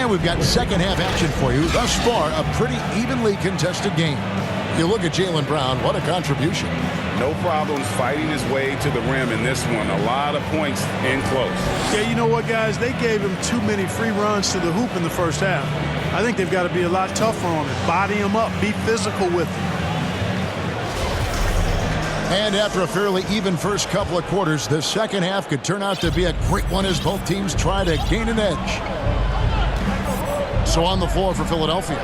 And we've got second half action for you. Thus far, a pretty evenly contested game. You look at Jaylen Brown, what a contribution. No problems fighting his way to the rim in this one. A lot of points in close. Yeah, you know what, guys? They gave him too many free runs to the hoop in the first half. I think they've got to be a lot tougher on it. Body him up. Be physical with him. And after a fairly even first couple of quarters, the second half could turn out to be a great one as both teams try to gain an edge. So on the floor for Philadelphia,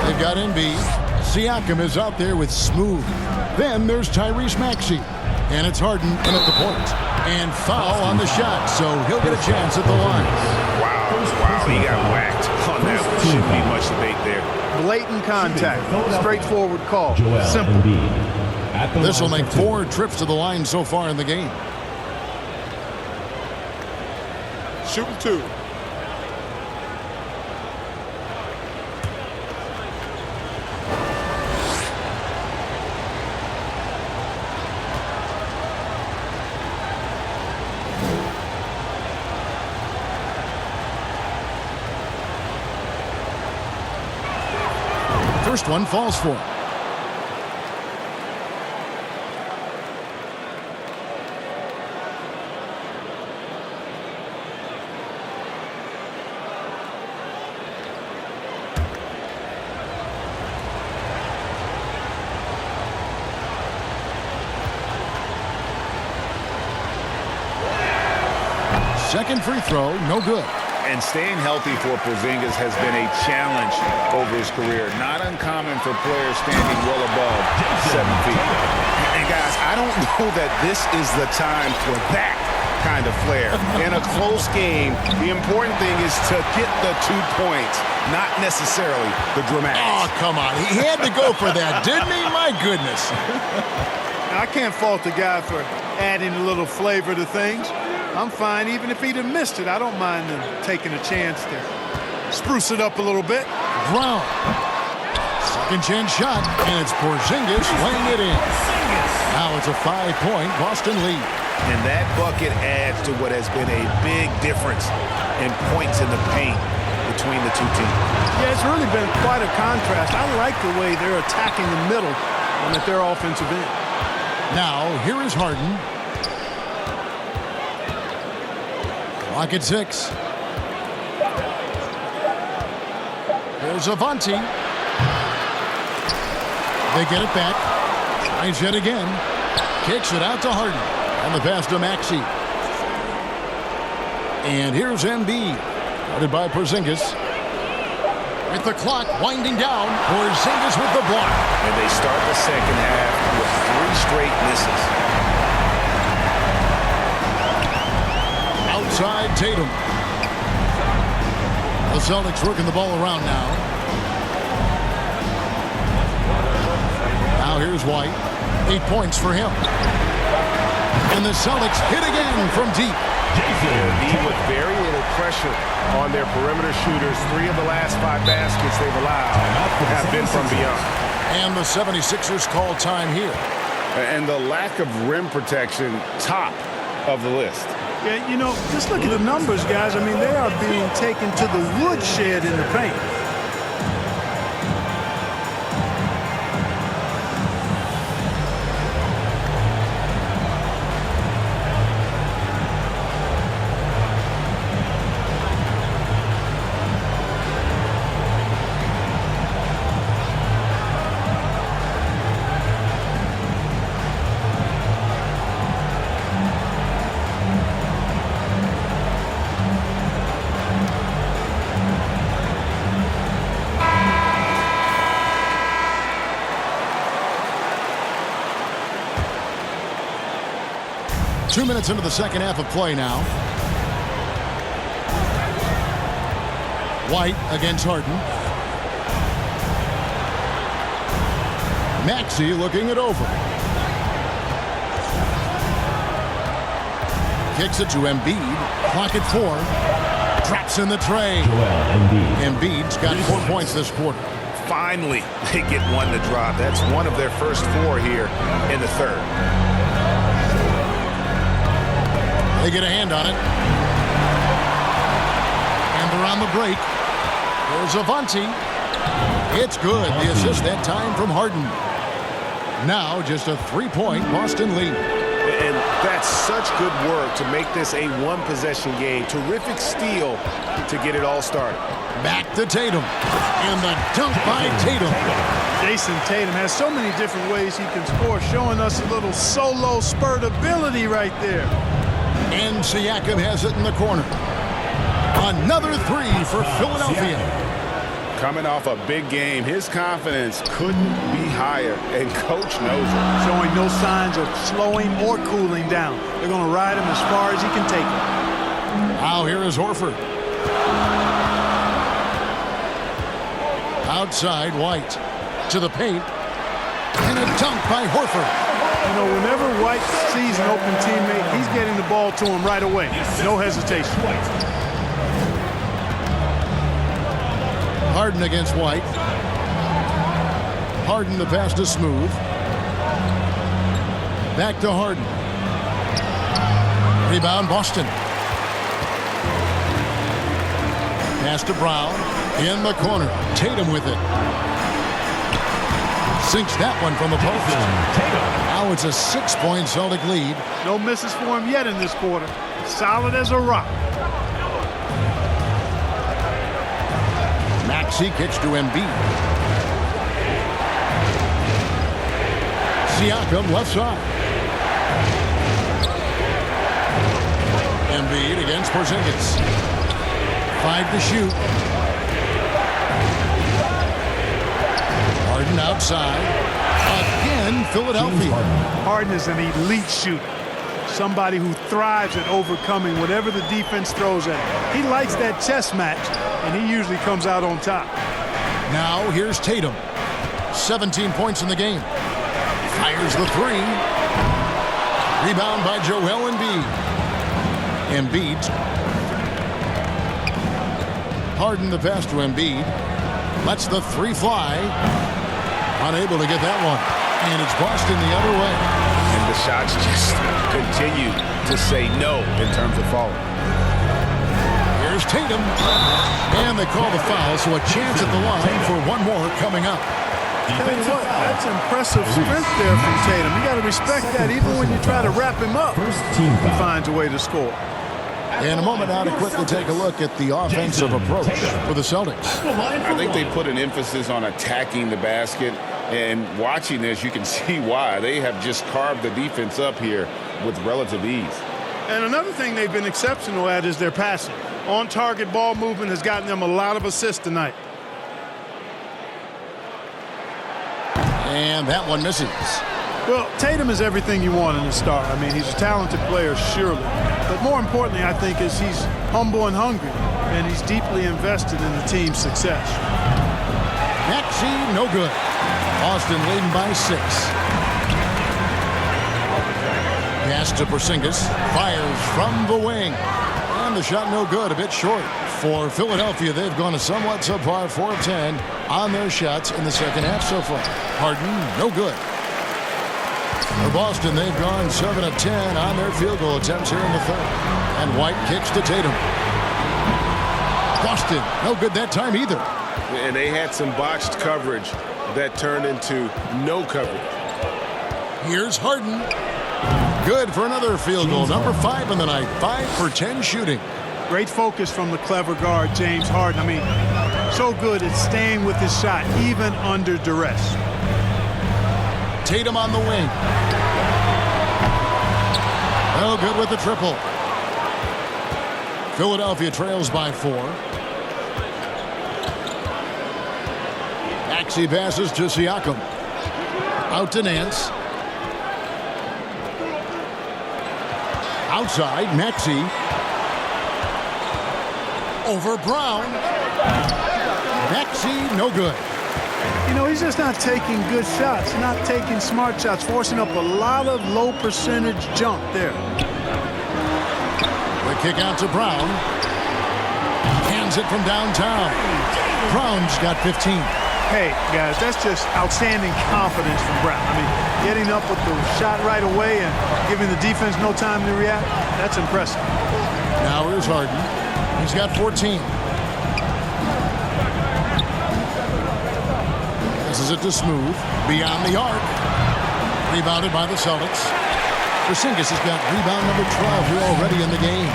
they've got Embiid. Siakam is out there with Smooth. Then there's Tyrese Maxey. And it's Harden in at the point. And foul on the shot, so he'll get a chance at the line. Wow, he got whacked on that one. Shouldn't be much debate there. Blatant contact. Straightforward call. Simple. This will make 4 trips to the line so far in the game. Shooting 2. First one falls for him. Second free throw, no good. And staying healthy for Porzingis has been a challenge over his career. Not uncommon for players standing well above 7 feet. And guys, I don't know that this is the time for that kind of flair. In a close game, the important thing is to get the 2 points, not necessarily the dramatics. Oh, come on. He had to go for that, didn't he? My goodness. I can't fault the guy for adding a little flavor to things. I'm fine. Even if he'd have missed it, I don't mind them taking a chance to spruce it up a little bit. Brown. Second chance shot, and it's Porzingis laying it in. Now it's a 5-point Boston lead. And that bucket adds to what has been a big difference in points in the paint between the two teams. Yeah, it's really been quite a contrast. I like the way they're attacking the middle and at their offensive end. Now, here is Harden. Clock at 6. Here's Avanti. They get it back. Tries it again. Kicks it out to Harden. And the pass to Maxey. And here's Embiid. Guarded by Porzingis. With the clock winding down, Porzingis with the block. And they start the second half with 3 straight misses. Outside Tatum. The Celtics working the ball around now. Now here's White. 8 points for him. And the Celtics hit again from deep. Embiid with very little pressure on their perimeter shooters. 3 of the last 5 baskets they've allowed have been from beyond. And the 76ers call time here. And the lack of rim protection, top of the list. Yeah, you know, just look at the numbers, guys. I mean, they are being taken to the woodshed in the paint. Two minutes into the second half of play now. White against Harden. Maxey looking it over. Kicks it to Embiid. Clock at 4. Traps in the tray. Embiid's got 4 points this quarter. Finally, they get one to drop. That's one of their first 4 here in the third. They get a hand on it. And they're on the break. There's Avanti. It's good. The assist that time from Harden. Now just a 3-point Boston lead. And that's such good work to make this a one-possession game. Terrific steal to get it all started. Back to Tatum. And the dunk by Tatum. Jason Tatum has so many different ways he can score, showing us a little solo spurt ability right there. And Siakam has it in the corner. Another three for Philadelphia. Coming off a big game, his confidence couldn't be higher, and coach knows it. Showing no signs of slowing or cooling down. They're going to ride him as far as he can take him. Now here is Horford. Outside, White to the paint. And a dunk by Horford. You know, whenever White sees an open teammate, he's getting the ball to him right away. No hesitation. Harden against White. Harden, the pass to Smooth. Back to Harden. Rebound, Boston. Pass to Brown. In the corner. Tatum with it. Sinks that one from the post. Now it's a 6-point Celtic lead. No misses for him yet in this quarter. Solid as a rock. Maxey kicks to Embiid. Siakam left side. Embiid against Porzingis. 5 to shoot. Harden outside. Again, Philadelphia. Harden is an elite shooter. Somebody who thrives at overcoming whatever the defense throws at him. He likes that chess match, and he usually comes out on top. Now here's Tatum. 17 points in the game. Fires the three. Rebound by Joel Embiid. Embiid. Harden the pass to Embiid. Lets the three fly. Unable to get that one. And it's Boston the other way. And the shots just continue to say no in terms of falling. Here's Tatum. And they call the foul, so a chance at the line for one more coming up. Tell you what, that's impressive strength there from Tatum. You got to respect that. Even when you try to wrap him up, he finds a way to score. In a moment now to quickly take a look at the offensive approach for the Celtics. I think they put an emphasis on attacking the basket, and watching this, you can see why. They have just carved the defense up here with relative ease. And another thing they've been exceptional at is their passing. On-target ball movement has gotten them a lot of assists tonight. And that one misses. Well, Tatum is everything you want in a star. I mean, he's a talented player, surely. But more importantly, I think, is he's humble and hungry, and he's deeply invested in the team's success. Maxey, no good. Boston leading by 6. Pass to Porzingis. Fires from the wing. And the shot no good, a bit short. For Philadelphia, they've gone a somewhat subpar 4 of 10 on their shots in the second half so far. Harden, no good. For Boston, they've gone 7 of 10 on their field goal attempts here in the third. And White kicks to Tatum. Boston, no good that time either. And they had some botched coverage that turned into no coverage. Here's Harden. Good for another field goal. Number 5 in the night. 5 for 10 shooting. Great focus from the clever guard, James Harden. I mean, so good at staying with his shot, even under duress. Tatum on the wing. No good with the triple. Philadelphia trails by 4. Maxey passes to Siakam. Out to Nance. Outside, Maxey. Over Brown. Maxey, no good. You know, he's just not taking good shots, not taking smart shots, forcing up a lot of low percentage jump there. The kick out to Brown. Hands it from downtown. Brown's got 15. Hey, guys, that's just outstanding confidence from Brown. I mean, getting up with the shot right away and giving the defense no time to react, that's impressive. Now here's Harden. He's got 14. Passes it to Smooth. Beyond the arc. Rebounded by the Celtics. Porzingis has got rebound number 12 here already in the game.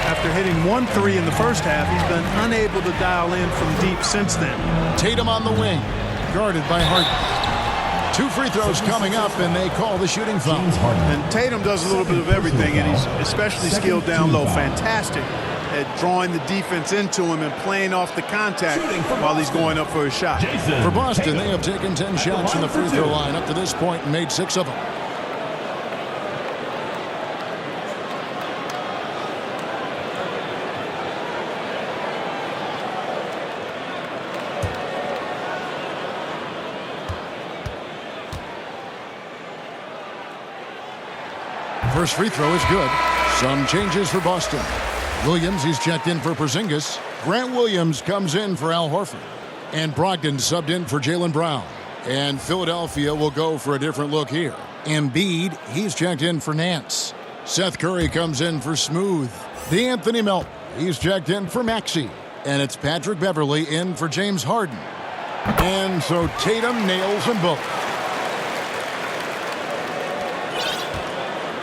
After hitting 1 3 in the first half, he's been unable to dial in from deep since then. Tatum on the wing. Guarded by Harden. 2 free throws coming up, and they call the shooting foul. And Tatum does a little bit of everything, and he's especially skilled down low. Fantastic at drawing the defense into him and playing off the contact while he's going up for a shot. For Boston, they have taken 10 shots from the free throw line up to this point and made 6 of them. First free throw is good. Some changes for Boston. Williams, he's checked in for Porzingis. Grant Williams comes in for Al Horford. And Brogdon subbed in for Jaylen Brown. And Philadelphia will go for a different look here. Embiid, he's checked in for Nance. Seth Curry comes in for Smooth. DeAnthony Melton, he's checked in for Maxey. And it's Patrick Beverley in for James Harden. And so Tatum nails them both.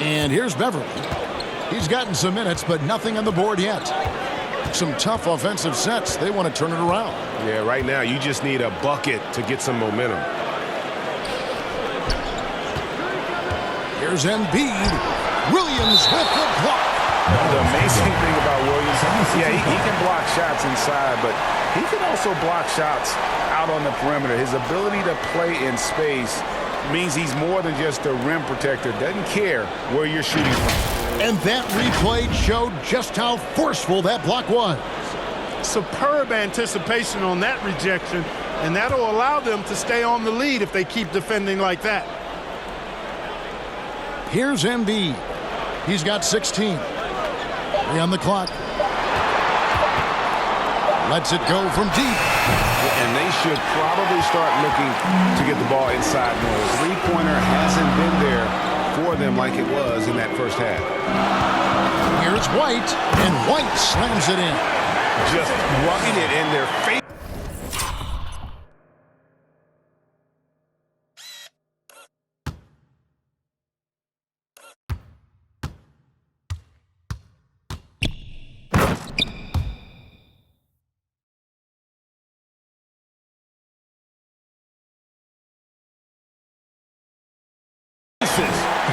And here's Beverley. He's gotten some minutes, but nothing on the board yet. Some tough offensive sets. They want to turn it around. Yeah, right now you just need a bucket to get some momentum. Here's Embiid. Williams with the block. The amazing thing about Williams, yeah, he can block shots inside, but he can also block shots out on the perimeter. His ability to play in space means he's more than just a rim protector. Doesn't care where you're shooting from. And that replay showed just how forceful that block was. Superb anticipation on that rejection, and that'll allow them to stay on the lead if they keep defending like that. Here's Embiid. He's got 16. 3 on the clock. Lets it go from deep. And they should probably start looking to get the ball inside more. Three-pointer hasn't been there for them like it was in that first half. Here's White, and White slams it in. Just rubbing it in their face.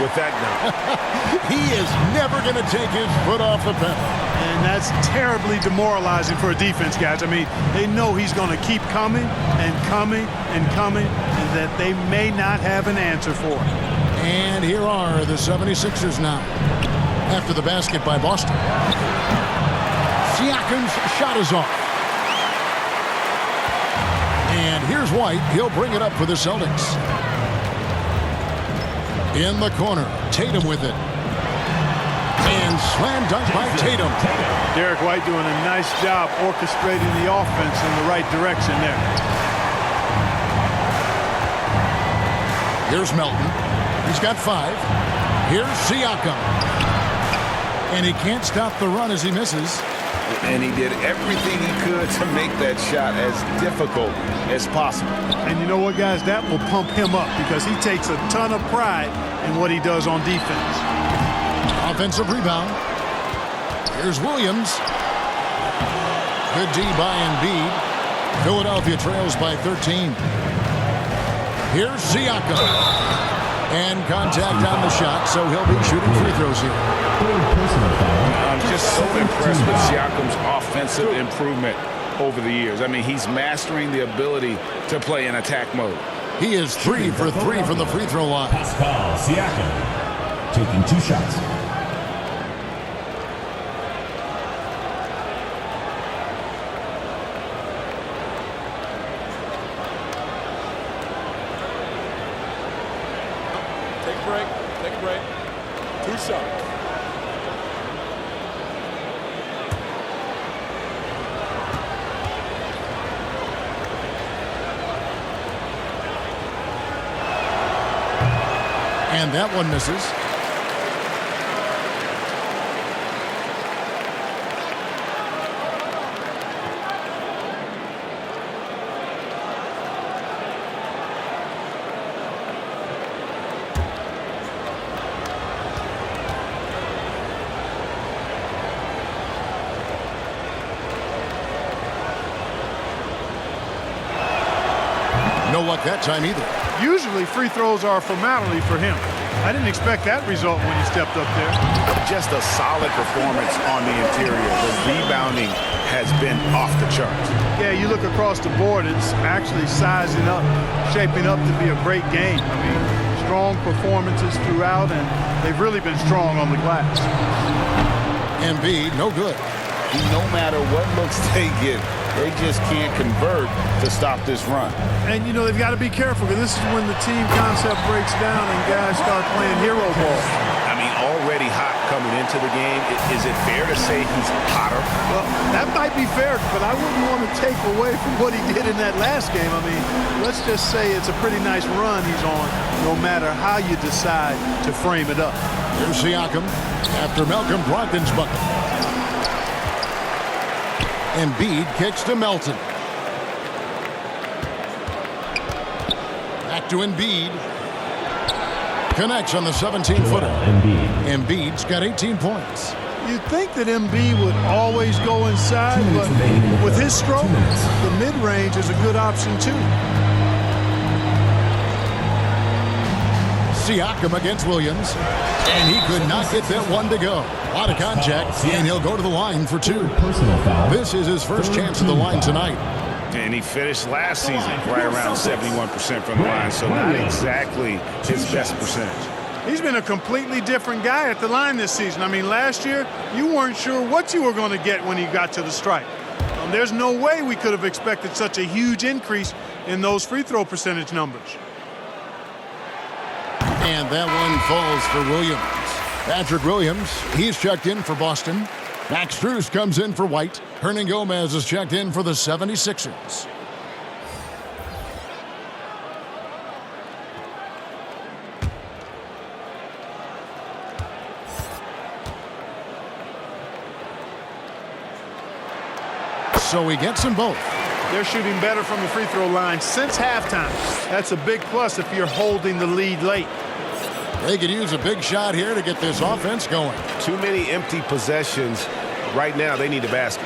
With that now. He is never going to take his foot off the pedal. And that's terribly demoralizing for a defense, guys. I mean, they know he's going to keep coming and coming and coming, and that they may not have an answer for it. And here are the 76ers now. After the basket by Boston. Siakam's shot is off. And here's White. He'll bring it up for the Celtics. In the corner, Tatum with it. And slam dunk by Tatum. Derek White doing a nice job orchestrating the offense in the right direction there. Here's Melton. He's got 5. Here's Siakam. And he can't stop the run as he misses. And he did everything he could to make that shot as difficult as possible. And you know what, guys? That will pump him up because he takes a ton of pride in what he does on defense. Offensive rebound. Here's Williams. Good D by Embiid. Philadelphia trails by 13. Here's Siakam. And contact on the shot, so he'll be shooting free throws here. I'm just so impressed with Siakam's offensive improvement over the years. I mean, he's mastering the ability to play in attack mode. He is 3 for 3 from the free throw line. Pascal Siakam taking 2 shots. Take a break. 2 shots. And that one misses. no luck that time either. Usually free throws are a formality for him. I didn't expect that result when he stepped up there. Just a solid performance on the interior. The rebounding has been off the charts. Yeah, you look across the board, it's actually sizing up, shaping up to be a great game. I mean, strong performances throughout, and they've really been strong on the glass. Embiid, no good. No matter what looks they get, they just can't convert to stop this run. And, you know, they've got to be careful because this is when the team concept breaks down and guys start playing hero ball. I mean, already hot coming into the game. Is it fair to say he's hotter? Well, that might be fair, but I wouldn't want to take away from what he did in that last game. I mean, let's just say it's a pretty nice run he's on, no matter how you decide to frame it up. Here's Siakam after Malcolm Brogdon's bucket. Embiid kicks to Melton. Back to Embiid. Connects on the 17-footer. Embiid's got 18 points. You'd think that Embiid would always go inside, but with his stroke, the mid-range is a good option too. Siakam against Williams. And he could not get that one to go. A lot of contact, and he'll go to the line for two. This is his first chance at the line tonight. And he finished last season right around 71% from the line, so not exactly his best percentage. He's been a completely different guy at the line this season. I mean, last year, you weren't sure what you were going to get when he got to the stripe. There's no way we could have expected such a huge increase in those free throw percentage numbers. And that one falls for Williams. Patrick Williams, he's checked in for Boston. Max Strus comes in for White. Hernan Gomez is checked in for the 76ers. So he gets them both. They're shooting better from the free throw line since halftime. That's a big plus if you're holding the lead late. They could use a big shot here to get this offense going. Too many empty possessions. Right now, they need a basket.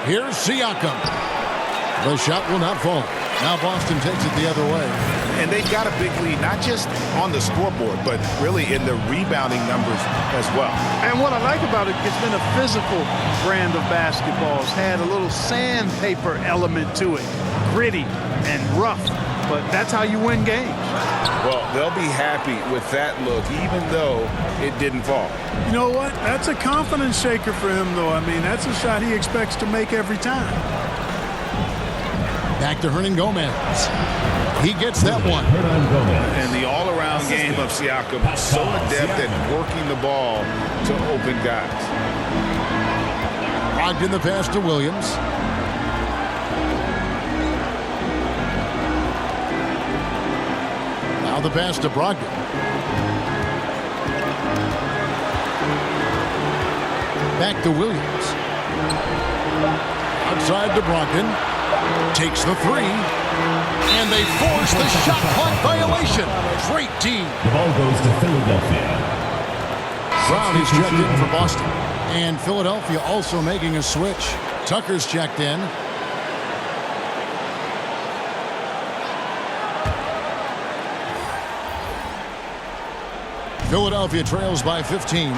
Here's Siakam. The shot will not fall. Now Boston takes it the other way. And they've got a big lead, not just on the scoreboard, but really in the rebounding numbers as well. And what I like about it, it's been a physical brand of basketball. It's had a little sandpaper element to it. Gritty and rough, but that's how you win games. Well, they'll be happy with that look, even though it didn't fall. You know what? That's a confidence shaker for him, though. I mean, that's a shot he expects to make every time. Back to Hernan Gomez. He gets that one. And the all-around game of Siakam, so adept at working the ball to open guys. Brogdon the pass to Williams. Now the pass to Brogdon. Back to Williams. Outside to Brogdon. Takes the three. And they force the shot clock violation. Great team. The ball goes to Philadelphia. Brown is checked in for Boston. And Philadelphia also making a switch. Tucker's checked in. Philadelphia trails by 15.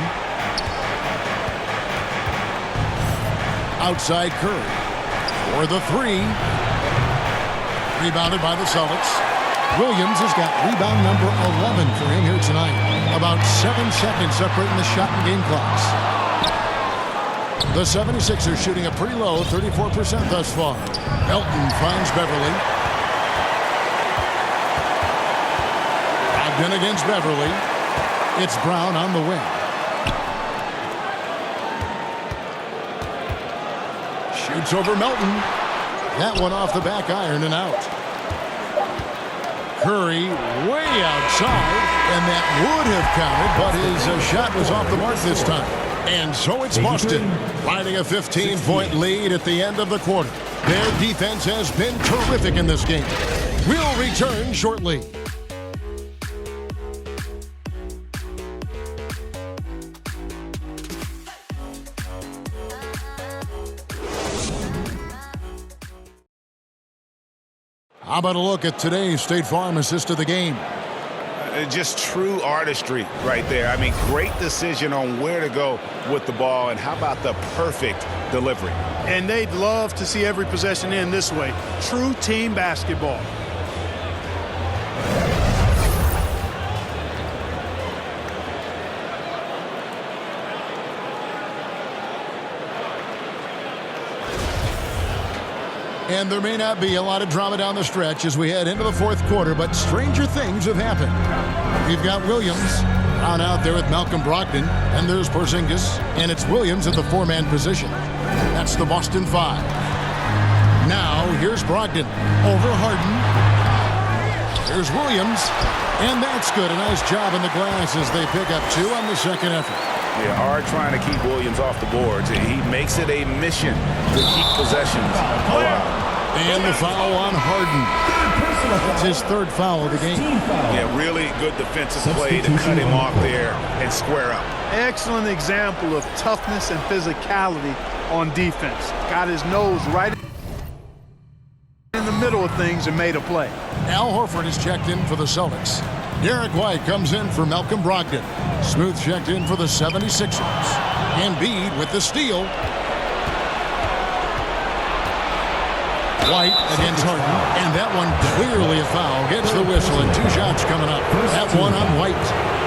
Outside Curry for the three. Rebounded by the Celtics. Williams has got rebound number 11 for him here tonight. About 7 seconds separating the shot and game clocks. The 76ers shooting a pretty low 34% thus far. Melton finds Beverly. Brogdon against Beverly. It's Brown on the wing. Shoots over Melton. That one off the back iron and out. Curry way outside, and that would have counted, but his shot was off the mark this time. And so it's Boston riding a 15-point lead at the end of the quarter. Their defense has been terrific in this game. We'll return shortly. How about a look at today's State Farm assist of the game? Just true artistry right there. I mean, great decision on where to go with the ball, and how about the perfect delivery? And they'd love to see every possession end this way. True team basketball. And there may not be a lot of drama down the stretch as we head into the fourth quarter, but stranger things have happened. We've got Williams on out there with Malcolm Brogdon, and there's Porzingis, and it's Williams at the four-man position. That's the Boston Five. Now, here's Brogdon over Harden. Here's Williams, and that's good. A nice job in the glass as they pick up two on the second effort. Yeah, hard trying to keep Williams off the boards. He makes it a mission to keep possessions alive. And the foul on Harden. That's his third foul of the game. Yeah, really good defensive play to cut him off there and square up. Excellent example of toughness and physicality on defense. Got his nose right in the middle of things and made a play. Al Horford is checked in for the Celtics. Derek White comes in for Malcolm Brogdon. Smooth checked in for the 76ers. Embiid with the steal. White against Harden, and that one clearly a foul. Gets the whistle, and two shots coming up. That one on White.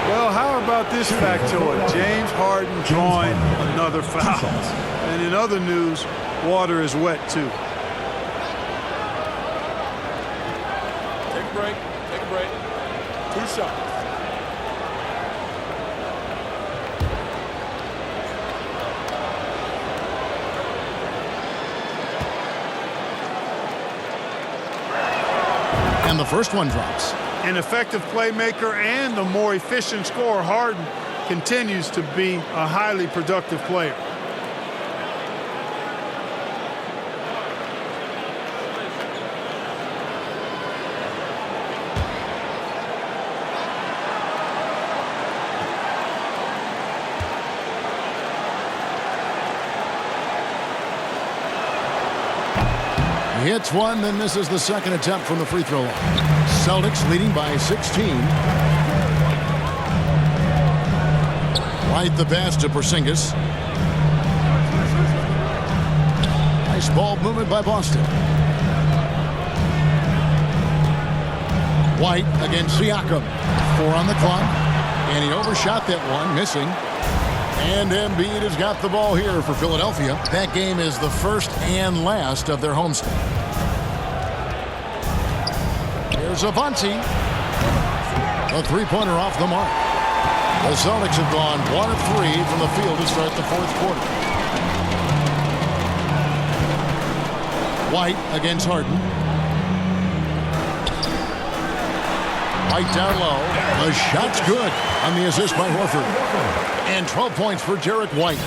Well, how about this factoid? James Harden drawing another foul. And in other news, water is wet too. Take a break. Take a break. 2 shots. And the first one drops. An effective playmaker and the more efficient scorer, Harden continues to be a highly productive player. He hits one, then misses the second attempt from the free throw line. Celtics leading by 16. White the pass to Porzingis. Nice ball movement by Boston. White against Siakam. 4 on the clock. And he overshot that one, missing. And Embiid has got the ball here for Philadelphia. That game is the first and last of their homestand. Here's Avante. A three-pointer off the mark. The Celtics have gone 1 of 3 from the field to start the fourth quarter. White against Harden. White down low. The shot's good on the assist by Horford. And 12 points for Derek White.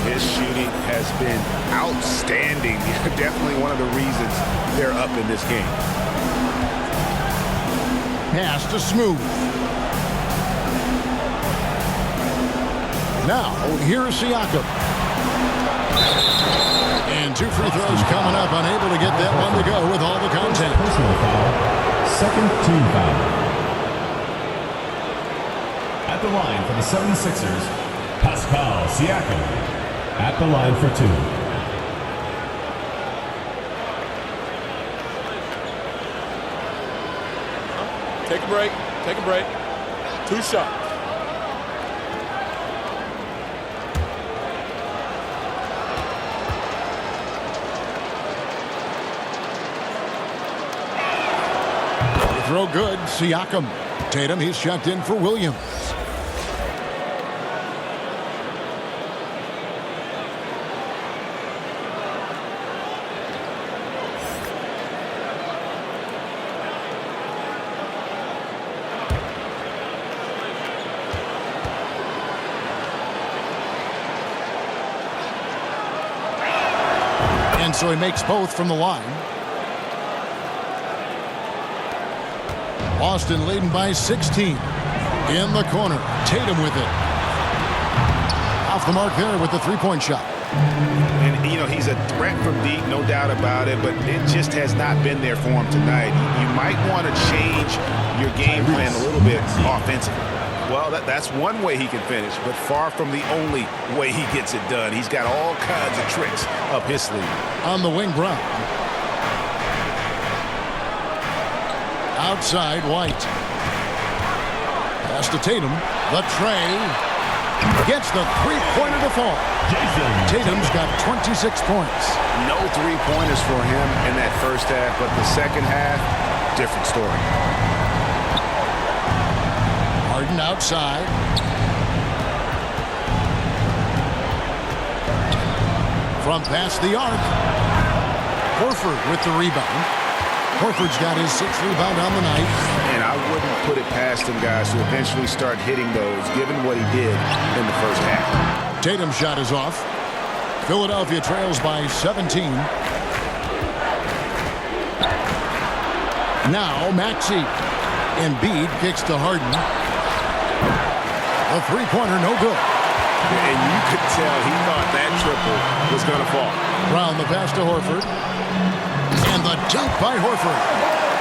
His shooting has been outstanding. Definitely one of the reasons they're up in this game. Pass to Smooth. Now, here's Siakam. And 2 free throws coming up. Unable to get that one to go with all the contact. Personal foul. Second team foul. At the line for the 76ers, Pascal Siakam. At the line for 2. Take a break. Take a break. 2 shots. Throw good. Siakam. Tatum, he's checked in for Williams. And so he makes both from the line. Boston leading by 16. In the corner. Tatum with it. Off the mark there with the three-point shot. And, you know, he's a threat from deep, no doubt about it, but it just has not been there for him tonight. You might want to change your game plan a little bit offensively. Well, that's one way he can finish, but far from the only way he gets it done. He's got all kinds of tricks up his sleeve. On the wing, Brown. Outside, White. Pass to Tatum. The tray. Gets the three-pointer to fall. Tatum's got 26 points. No three-pointers for him in that first half, but the second half, different story. Harden outside. From past the arc. Horford with the rebound. Horford's got his 6th rebound on the night. And I wouldn't put it past him, guys, to eventually start hitting those, given what he did in the first half. Tatum's shot is off. Philadelphia trails by 17. Now Maxey. Embiid kicks to Harden. A three-pointer, no good. And you could tell he thought that triple was going to fall. Brown the pass to Horford. And the dunk by Horford.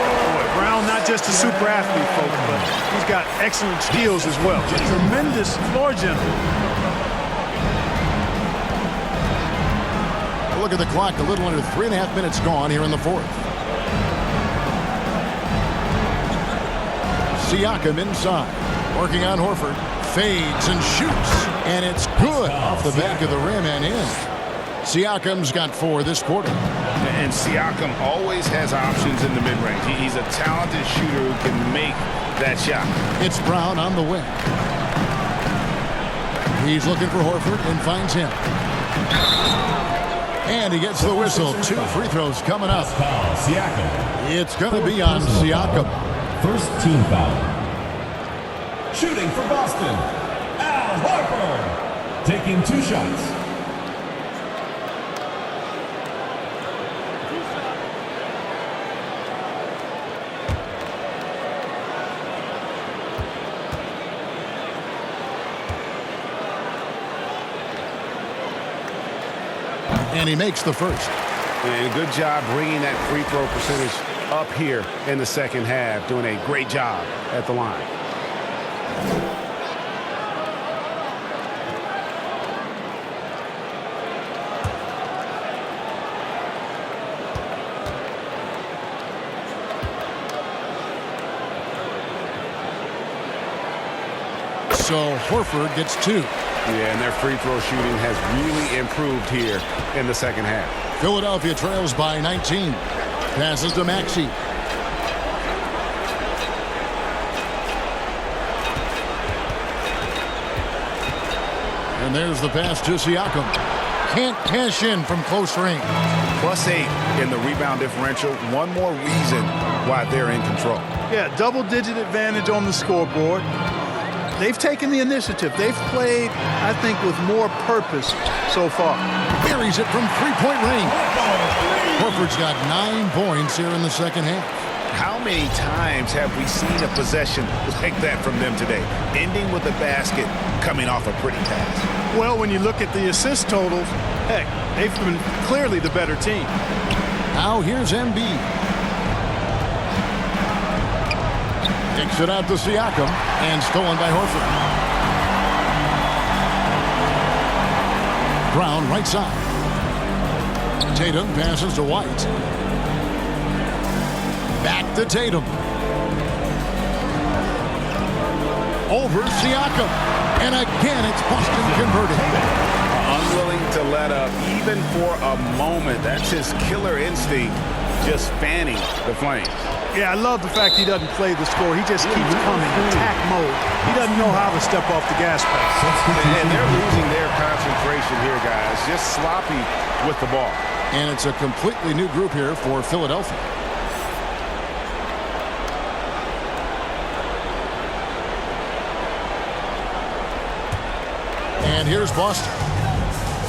Boy, Brown not just a super athlete, folks, but he's got excellent skills as well. Tremendous floor general. Look at the clock. A little under 3.5 minutes gone here in the fourth. Siakam inside. Working on Horford. Fades and shoots. And it's good off the back of the rim and in. Siakam's got 4 this quarter. And Siakam always has options in the mid-range. He's a talented shooter who can make that shot. It's Brown on the wing. He's looking for Horford and finds him. And he gets the whistle. 2 free throws coming up. It's going to be on Siakam. First team foul. Shooting for Boston, Al Horford. Taking 2 shots. And he makes the first. And good job bringing that free throw percentage up here in the second half. Doing a great job at the line. So Horford gets 2. Yeah, and their free throw shooting has really improved here in the second half. Philadelphia trails by 19. Passes to Maxey. And there's the pass to Siakam. Can't cash in from close range. +8 in the rebound differential. One more reason why they're in control. Yeah, double-digit advantage on the scoreboard. They've taken the initiative. They've played, I think, with more purpose so far. Buries it from three-point range. Horford's got 9 points here in the second half. How many times have we seen a possession like that from them today? Ending with a basket, coming off a pretty pass. Well, when you look at the assist totals, heck, they've been clearly the better team. Now here's Embiid. Kicks it out to Siakam, and stolen by Horford. Brown right side. Tatum passes to White. Back to Tatum. Over Siakam. And again, it's Boston converted. Unwilling to let up, even for a moment. That's his killer instinct, just fanning the flames. Yeah, I love the fact he doesn't play the score. He just keeps coming, attack mode. He doesn't know how to step off the gas pedal. And they're losing their concentration here, guys. Just sloppy with the ball. And it's a completely new group here for Philadelphia. And here's Boston.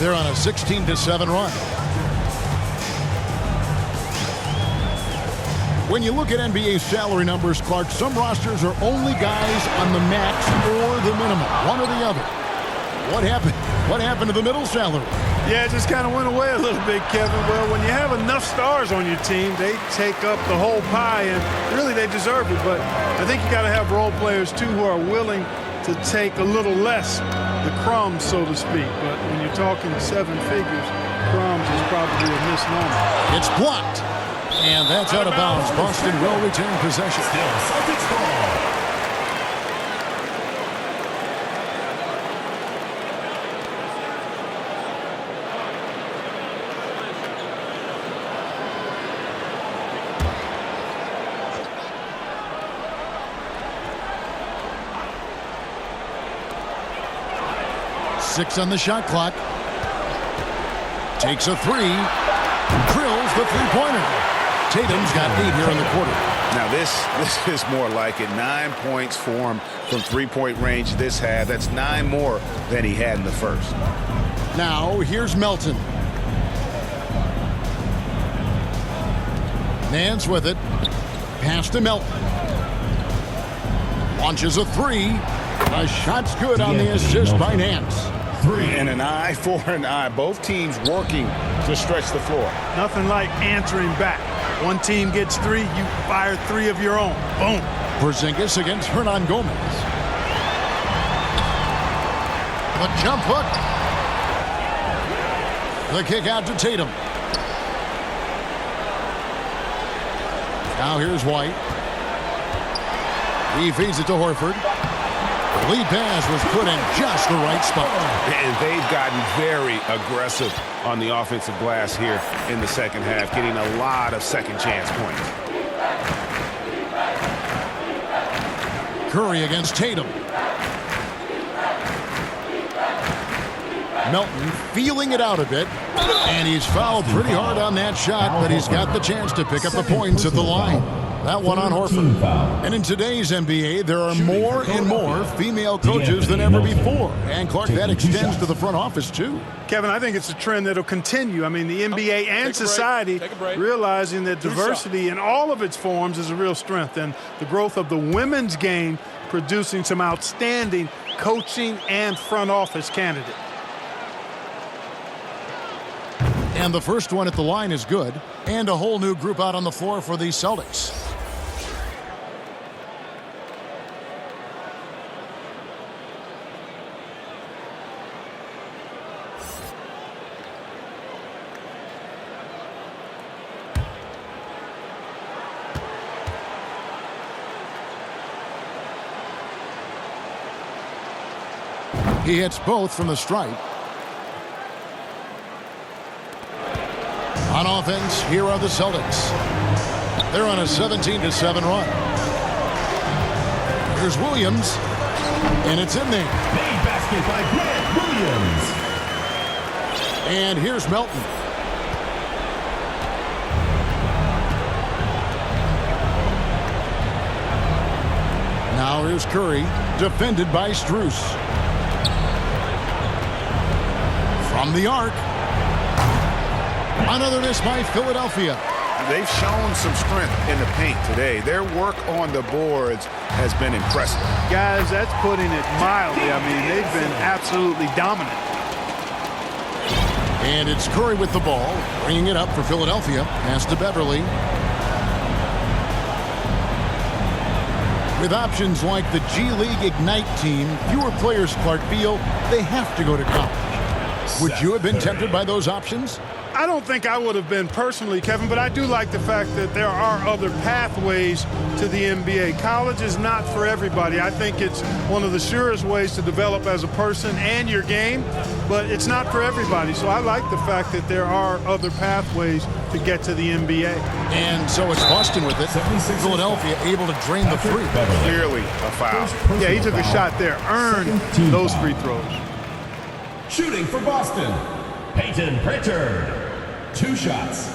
They're on a 16-7 run. When you look at NBA salary numbers, Clark, some rosters are only guys on the max or the minimum, one or the other. What happened? What happened to the middle salary? Yeah, it just kind of went away a little bit, Kevin. Well, when you have enough stars on your team, they take up the whole pie, and really they deserve it. But I think you got to have role players, too, who are willing to take a little less, the crumbs, so to speak. But when you're talking seven figures, crumbs is probably a misnomer. It's blocked. And that's out of bounds. Boston will retain possession. Still Celtics ball. Six on the shot clock. Takes a three. Drills the three-pointer. Tatum's got 8 here in the quarter. Now this is more like it. 9 points for him from three-point range this half. That's 9 more than he had in the first. Now here's Melton. Nance with it. Pass to Melton. Launches a three. A shot's good on the assist by Nance. And an eye for an eye. Both teams working to stretch the floor. Nothing like answering back. One team gets 3, you fire 3 of your own. Boom. Porzingis against Hernan Gomez. The jump hook. The kick out to Tatum. Now here's White. He feeds it to Horford. The lead pass was put in just the right spot. And they've gotten very aggressive on the offensive glass here in the second half, getting a lot of second chance points. Curry against Tatum. Melton feeling it out a bit, and he's fouled pretty hard on that shot, but he's got the chance to pick up the points at the line. That one on Horford. And in today's NBA, there are more and more female coaches than ever before. And, Clark, that extends to the front office, too. Kevin, I think it's a trend that will continue. I mean, the NBA and society realizing that diversity in all of its forms is a real strength. And the growth of the women's game producing some outstanding coaching and front office candidates. And the first one at the line is good. And a whole new group out on the floor for the Celtics. He hits both from the stripe. On offense, here are the Celtics. They're on a 17-7 run. Here's Williams, and it's in there. Made basket by Grant Williams. And here's Melton. Now here's Curry, defended by Strus. From the arc. Another miss by Philadelphia. They've shown some strength in the paint today. Their work on the boards has been impressive. Guys, that's putting it mildly. I mean, they've been absolutely dominant. And it's Curry with the ball, bringing it up for Philadelphia. Pass to Beverly. With options like the G League Ignite team, fewer players, Clark, feel they have to go to college. Would you have been tempted by those options? I don't think I would have been personally, Kevin, but I do like the fact that there are other pathways to the NBA. College is not for everybody. I think it's one of the surest ways to develop as a person and your game, but it's not for everybody. So I like the fact that there are other pathways to get to the NBA. And so it's Boston with it. Philadelphia able to drain the free. Clearly a foul. Yeah, he took a shot there, earned those free throws. Shooting for Boston, Peyton Pritchard. 2 shots.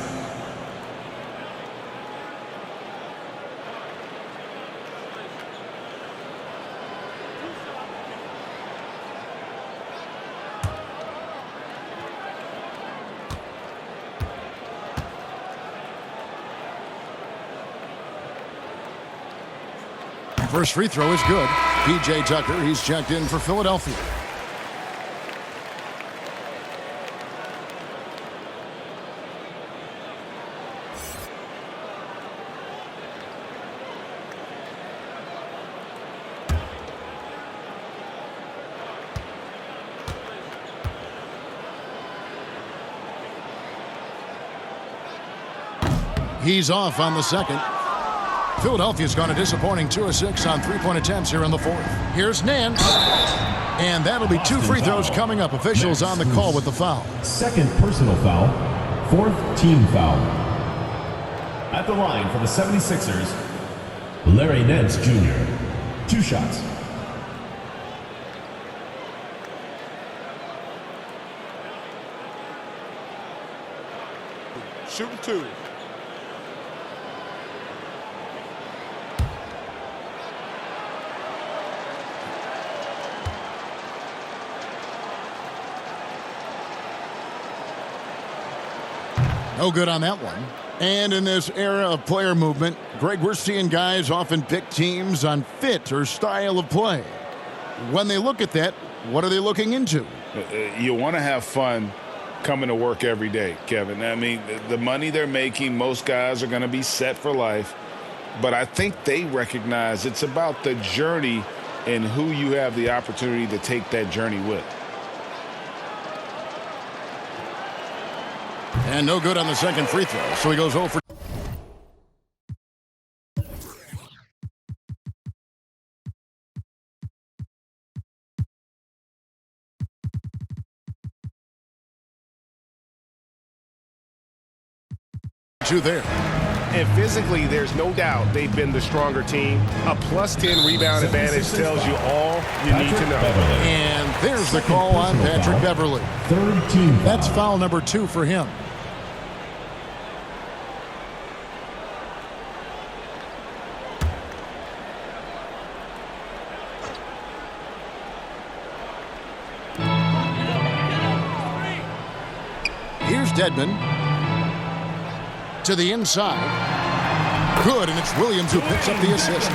First free throw is good. P.J. Tucker, he's checked in for Philadelphia. He's off on the second. Philadelphia's gone a disappointing 2 of 6 on three-point attempts here in the fourth. Here's Nance. And that'll be 2 free throws coming up. Officials on the call with the foul. Second personal foul. Fourth team foul. At the line for the 76ers, Larry Nance Jr. 2 shots. Shooting 2. No good on that one. And in this era of player movement, Greg, we're seeing guys often pick teams on fit or style of play. When they look at that, what are they looking into? You want to have fun coming to work every day, Kevin. I mean, the money they're making, most guys are going to be set for life. But I think they recognize it's about the journey and who you have the opportunity to take that journey with. And no good on the second free throw, so he goes 0 for... two there. And physically, there's no doubt they've been the stronger team. A plus 10 rebound advantage tells you all you need to know. And there's the call on Patrick Beverley. Third team foul. That's foul number 2 for him. Here's Dedmon to the inside. Good, and it's Williams who picks up the assist.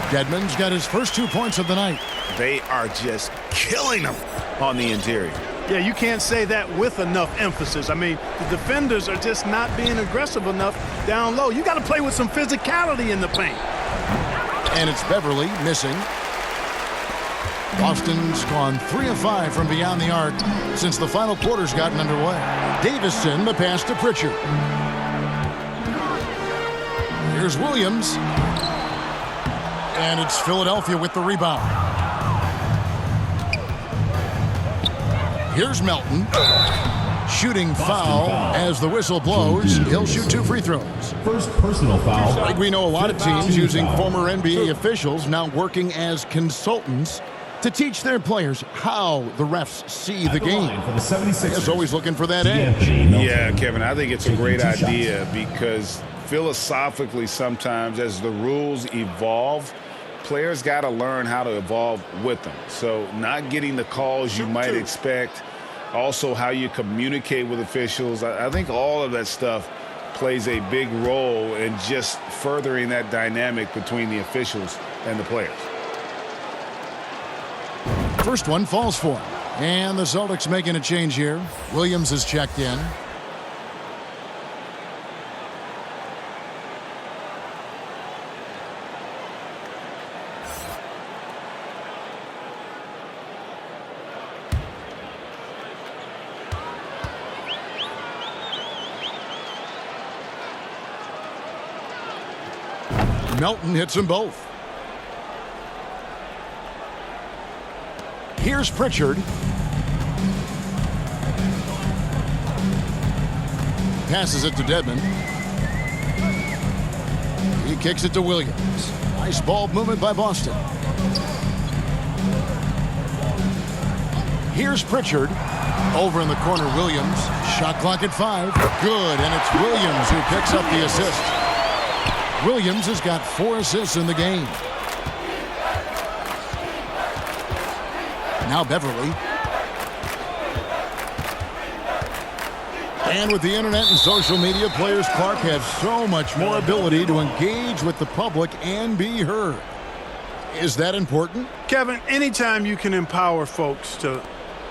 Dedmon's got his first 2 points of the night. They are just killing them on the interior. Yeah, you can't say that with enough emphasis. I mean, the defenders are just not being aggressive enough down low. You got to play with some physicality in the paint. And it's Beverley missing. Boston's gone 3 of 5 from beyond the arc since the final quarter's gotten underway. Davison, the pass to Pritchard. Here's Williams. And it's Philadelphia with the rebound. Here's Melton. Shooting foul as the whistle blows. He'll shoot 2 free throws. First personal foul. Like we know a lot of teams using former NBA officials now working as consultants to teach their players how the refs see the game. For the 76ers, Is always looking for that edge. Yeah, Kevin, I think it's a great idea because philosophically sometimes as the rules evolve, players got to learn how to evolve with them. So not getting the calls you might expect, also how you communicate with officials. I think all of that stuff plays a big role in just furthering that dynamic between the officials and the players. First one falls for him. And the Celtics making a change here. Williams has checked in. Melton hits them both. Here's Pritchard. Passes it to Dedmon. He kicks it to Williams. Nice ball movement by Boston. Here's Pritchard. Over in the corner, Williams. Shot clock at 5. Good, and it's Williams who picks up the assist. Williams has got 4 assists in the game. Now Beverley. And with the internet and social media, Players Park have so much more ability to engage with the public and be heard. Is that important? Kevin, anytime you can empower folks to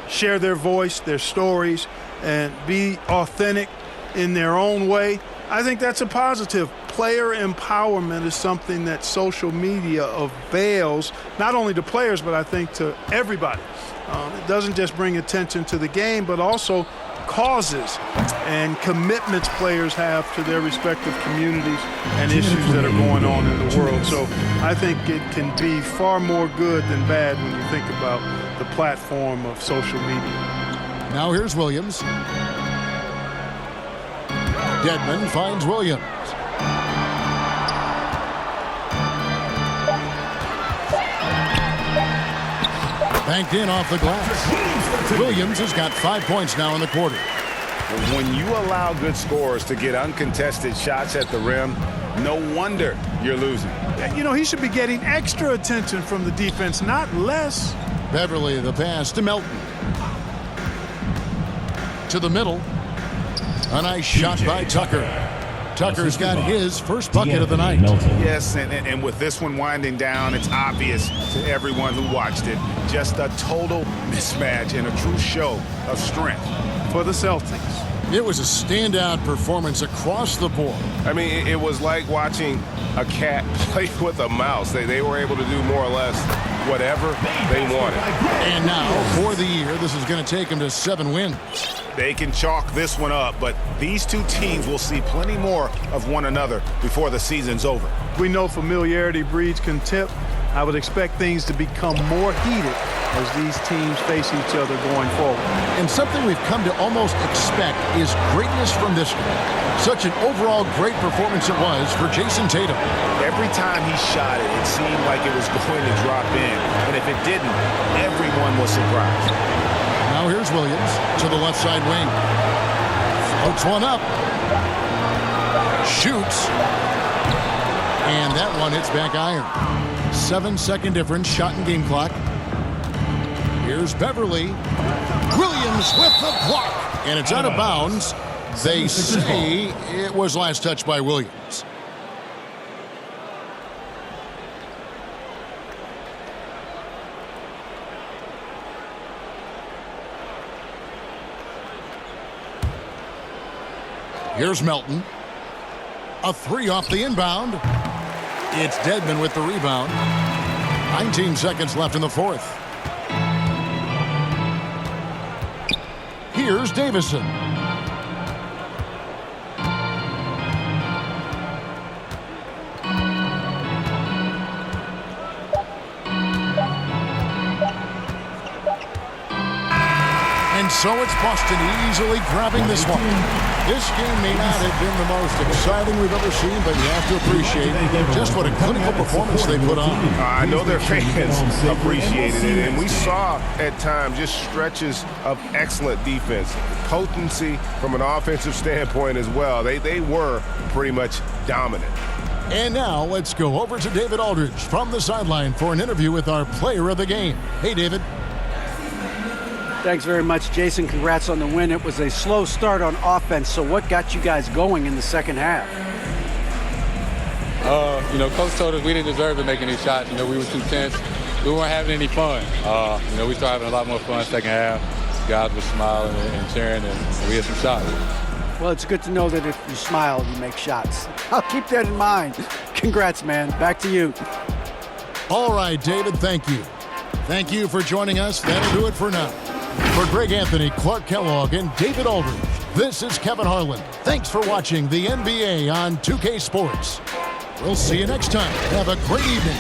share their voice, their stories, and be authentic in their own way, I think that's a positive. Player empowerment is something that social media avails, not only to players, but I think to everybody. It doesn't just bring attention to the game, but also causes and commitments players have to their respective communities and issues that are going on in the world. So I think it can be far more good than bad when you think about the platform of social media. Now here's Williams. Dedmon finds Williams. Banked in off the glass. Williams has got 5 points now in the quarter. When you allow good scorers to get uncontested shots at the rim, no wonder you're losing. You know, he should be getting extra attention from the defense, not less. Beverly, the pass to Melton. To the middle. A nice shot by Tucker. Tucker's got his first bucket of the night. Yes, and with this one winding down, it's obvious to everyone who watched it. Just a total mismatch and a true show of strength For the Celtics. It was a standout performance across the board. I mean, it was like watching a cat play with a mouse. They were able to do more or less whatever they wanted. And now, for the year, this is going to take them to 7 wins. They can chalk this one up, but these two teams will see plenty more of one another before the season's over. We know familiarity breeds contempt. I would expect things to become more heated as these teams face each other going forward. And something we've come to almost expect is greatness from this one. Such an overall great performance it was for Jason Tatum. Every time he shot it, it seemed like it was going to drop in. And if it didn't, everyone was surprised. Now here's Williams to the left side wing. Floats one up. Shoots. And that one hits back iron. 7-second difference, shot and game clock. Here's Beverly. Williams with the block. And it's out of bounds. They say it was last touched by Williams. Here's Melton. A 3 off the inbound. It's Dedmon with the rebound. 19 seconds left in the fourth. Here's Davison. And so it's Boston easily grabbing this one. This game may not have been the most exciting we've ever seen, but you have to appreciate just what a clinical performance they put on. I know their fans appreciated it, and we saw at times just stretches of excellent defense. Potency from an offensive standpoint as well. They were pretty much dominant. And now let's go over to David Aldridge from the sideline for an interview with our player of the game. Hey, David. Thanks very much, Jason. Congrats on the win. It was a slow start on offense, so what got you guys going in the second half? Coach told us we didn't deserve to make any shots. We were too tense. We weren't having any fun. We started having a lot more fun second half. Guys were smiling and cheering, and we had some shots. Well, it's good to know that if you smile, you make shots. I'll keep that in mind. Congrats, man. Back to you. All right, David, thank you. Thank you for joining us. That'll do it for now. For Greg Anthony, Clark Kellogg, and David Aldridge, this is Kevin Harlan. Thanks for watching the NBA on 2K Sports. We'll see you next time. Have a great evening.